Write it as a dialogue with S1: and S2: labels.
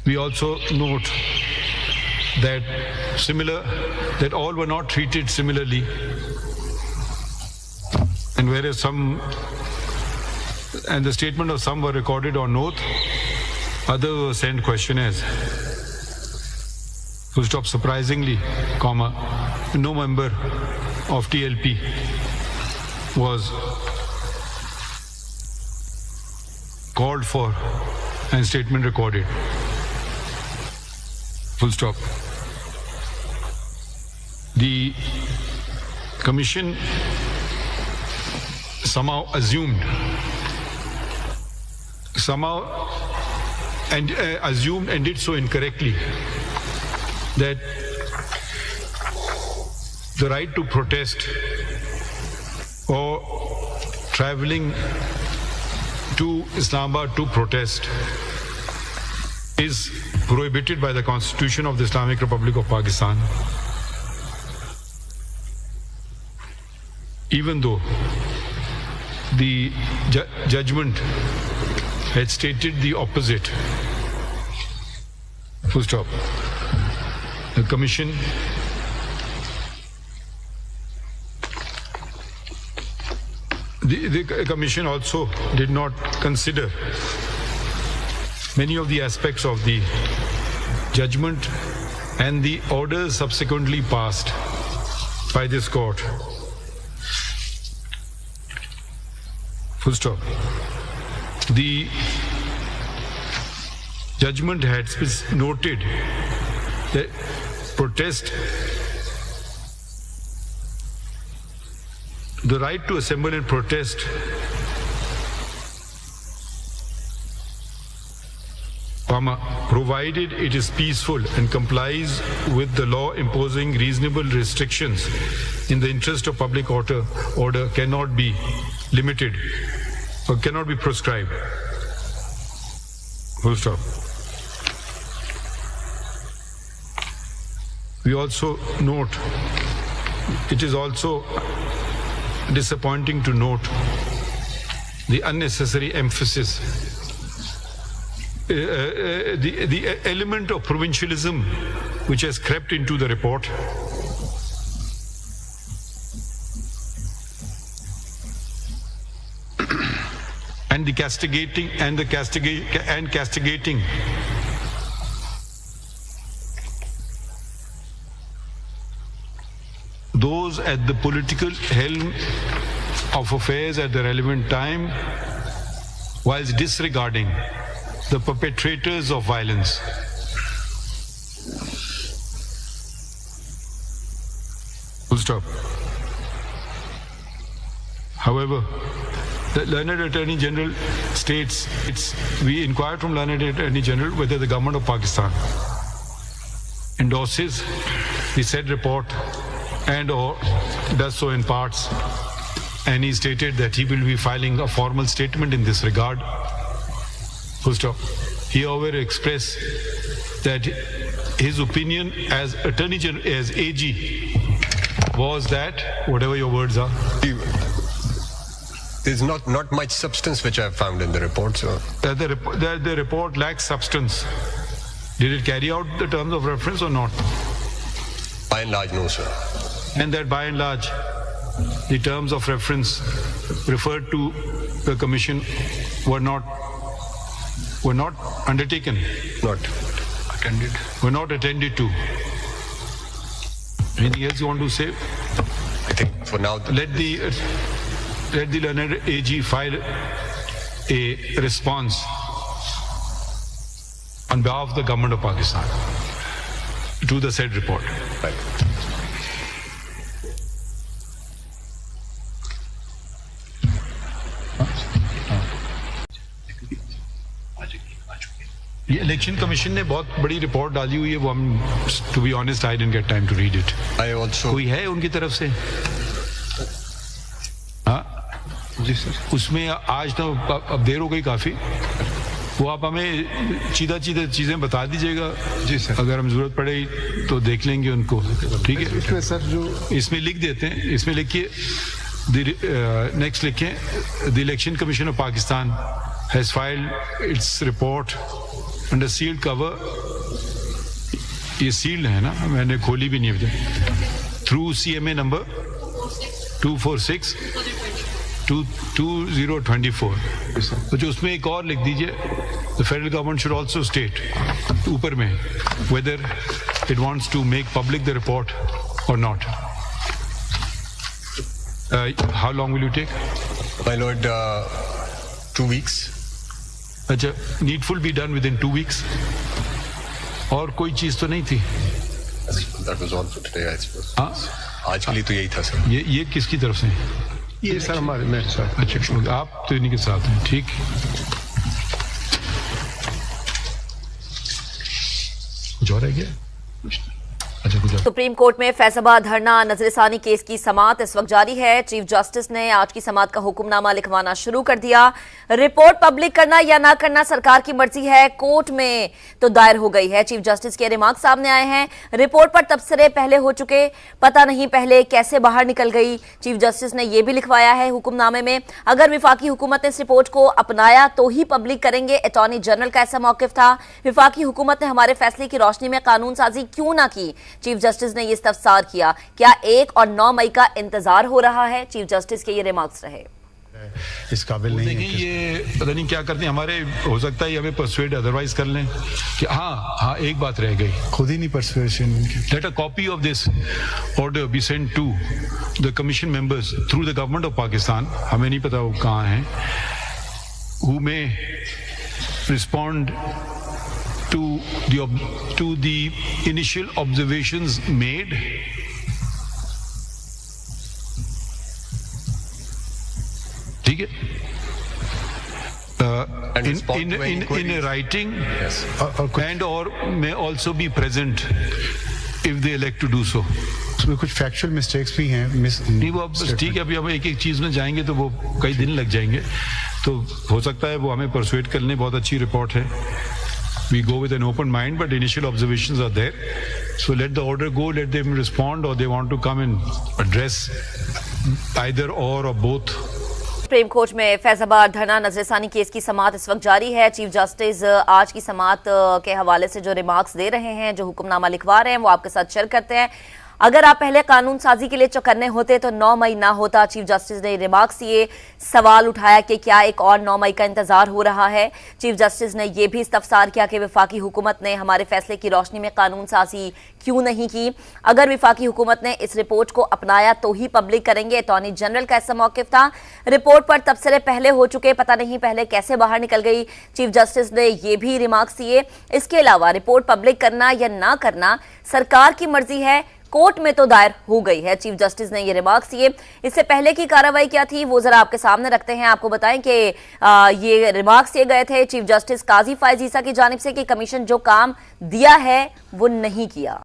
S1: We also note that all were not treated similarly, and whereas the statement of some were recorded on oath, others were sent questionnaires. Full stop. Surprisingly, no member of TLP was called for and statement recorded. Full stop. The commission somehow assumed and did so incorrectly that the right to protest or traveling to Islamabad to protest is prohibited by the Constitution of the Islamic Republic of Pakistan, even though the judgment had stated the opposite. Full stop. The commission the commission also did not consider many of the aspects of the judgment and the orders subsequently passed by this court. Full stop. The judgment had noted that the right to assemble and protest provided it is peaceful and complies with the law imposing reasonable restrictions in the interest of public order cannot be limited or cannot be prescribed. Full stop. We also note, it is also disappointing to note the unnecessary emphasis, the element of provincialism which has crept into the report. And castigating those at the political helm of affairs at the relevant time, whilst disregarding the perpetrators of violence. Full stop. However, the Learned Attorney General states, we inquired from Learned Attorney General whether the government of Pakistan endorses the said report and or does so in parts, and he stated that he will be filing a formal statement in this regard. Full stop. He however expressed that his opinion as Attorney General, as AG, was that, whatever your words are,
S2: there's not much substance which I've found in the report, so.
S1: That the report lacks substance. Did it carry out the terms of reference or not?
S2: By and large, no, sir.
S1: And that by and large, the terms of reference referred to the commission were not undertaken.
S2: Not attended.
S1: Were not attended to. Anything else you want to say?
S2: I think for now.
S1: Let the Learned AG file a response on behalf of the government of Pakistan to the said report.
S2: Right.
S1: ये election commission ने बहुत बड़ी report डाली हुई है, वो हम, to be honest, I didn't get time to read it.
S2: I also.
S1: कोई है उनकी तरफ से? जी सर. उसमें आज तो अब देर हो गई काफी, वो आप हमें सीधा चीजें बता दीजिएगा. जी सर. अगर हम जरूरत पड़े तो देख लेंगे उनको. ठीक है.
S3: इसमें सर जो
S1: इसमें लिख देते हैं, इसमें लिखिए, नेक्स्ट लिखें, the election commission of Pakistan has filed its report under sealed cover, ये सील्ड है ना, मैंने खोली भी नहीं अभी तक, थ्रू CMA नंबर 246-2024, तो जो उसमें एक और लिख दीजिए, the federal government should also state upon में whether it wants to make public the report or not. How long will you take?
S2: My lord, 2 weeks.
S1: अच्छा, needful be done within 2 weeks. और कोई चीज तो नहीं थी?
S2: That was all for today, I suppose.
S1: हाँ,
S2: आज के लिए तो यही था सर.
S1: ये किसकी तरफ से?
S3: ये सर हमारे मेरे साथ.
S1: अच्छा, आप तो इन्हीं के साथ हैं, ठीक. कुछ और है क्या? अच्छा, कुछ और.
S4: सुप्रीम कोर्ट में फैसलाबाद धरना नजरसानी केस की समाअत इस वक्त जारी है. चीफ जस्टिस ने आज की समाअत का हुक्मनामा लिखवाना शुरू कर दिया. रिपोर्ट पब्लिक करना या ना करना सरकार की मर्जी है. कोर्ट में तो दायर हो गई है. चीफ जस्टिस के रिमार्क सामने आए हैं. रिपोर्ट पर तबसरे पहले हो चुके, पता नहीं पहले कैसे बाहर निकल गई. चीफ जस्टिस ने यह भी लिखवाया है हुक्मनामे में, अगर विफाकी हुकूमत ने इस रिपोर्ट को अपनाया तो ही पब्लिक करेंगे. अटॉर्नी जनरल का ऐसा मौकिफ था. विफाकी हुकूमत ने हमारे फैसले की रोशनी में कानून साजी क्यों ना की. चीफ जस्टिस ने यह इस्तफसार किया. क्या 1 और 9 मई का इंतजार हो रहा है? चीफ जस्टिस के ये रिमार्क्स रहे.
S3: इस काबिल नहीं
S1: देखें,
S3: है.
S1: ये पता नहीं क्या करते हैं हमारे, हो सकता है हमें परसुएड अदरवाइज कर लें कि हाँ, एक बात रह गई,
S3: खुद ही नहीं persuasion.
S1: Let a copy of this order be sent to the commission members through the government of Pakistan. हमें नहीं पता वो कहाँ हैं, who may respond to the initial observations made. ठीक है, in writing,
S2: Yes.
S1: and or may also be present if they elect to do so.
S3: उसमें कुछ फैक्चुअल मिस्टेक्स भी हैं.
S1: नहीं, वो अब ठीक है, अभी हम एक एक चीज में जाएंगे तो वो कई दिन लग जाएंगे, तो हो सकता है वो हमें परसुएट कर लें. बहुत अच्छी रिपोर्ट है. We go with an open mind, but initial observations are there. So let the order go, let them respond, or they want to come and address either or both.
S4: Supreme court में फैसलाबाद धरना नजरसानी case की समाअत इस वक्त जारी है. Chief justice आज की समाअत के हवाले से जो रिमार्क्स दे रहे हैं, जो हुक्मनामा लिखवा रहे हैं, वो आपके साथ शेयर करते हैं. अगर आप पहले कानून साजी के लिए चौकन्ने होते तो 9 मई ना होता. चीफ जस्टिस ने रिमार्क्स ये सवाल उठाया कि क्या एक और 9 मई का इंतजार हो रहा है. चीफ जस्टिस ने यह भी इस्तफसार किया कि विफाकी हुकूमत ने हमारे फैसले की रोशनी में कानून साजी क्यों नहीं की. अगर विफाकी हुकूमत ने इस रिपोर्ट को अपनाया तो ही पब्लिक करेंगे. अटॉर्नी जनरल का ऐसा मौकिफ था. रिपोर्ट पर तबसरे पहले हो चुके, पता नहीं पहले कैसे बाहर निकल गई. चीफ जस्टिस ने यह भी रिमार्क्स दिए. इसके अलावा रिपोर्ट पब्लिक करना या ना करना सरकार की मर्जी है, कोर्ट में तो दायर हो गई है. चीफ जस्टिस ने ये रिमार्क्स दिए. इससे पहले की कार्रवाई क्या थी वो जरा आपके सामने रखते हैं. आपको बताएं कि ये रिमार्क्स दिए गए थे चीफ जस्टिस काजी फायज ईसा की जानिब से कि कमीशन जो काम दिया है वो नहीं किया.